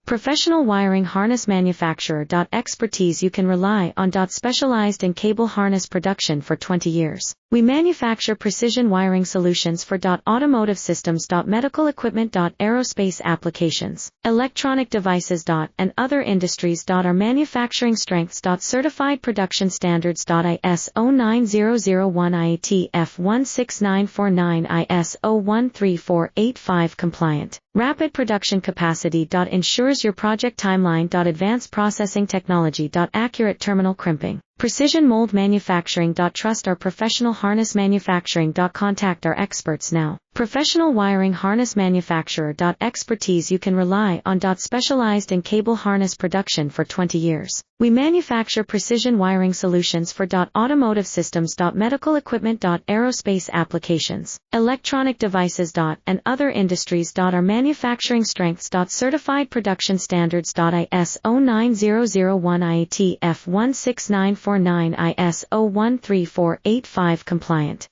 Professional wiring harness manufacturer. Expertise you can rely on. Specialized in cable harness production for 20 years. We manufacture precision wiring solutions for automotive systems, medical equipment, aerospace applications, electronic devices, and other industries. Our manufacturing strengths. Certified production standards. ISO 9001 IATF 16949 ISO 13485 compliant. Rapid production capacity. Ensures your project timeline. Advanced processing technology. Accurate terminal crimping. Precision mold manufacturing. Trust our professional harness manufacturing. Contact our experts now. Professional wiring harness manufacturer. Expertise you can rely on. Specialized in cable harness production for 20 years. We manufacture precision wiring solutions for automotive systems, medical equipment, aerospace applications, electronic devices, and other industries. Our manufacturing strengths. Certified production standards. ISO 9001 IATF 16949 ISO 13485 compliant.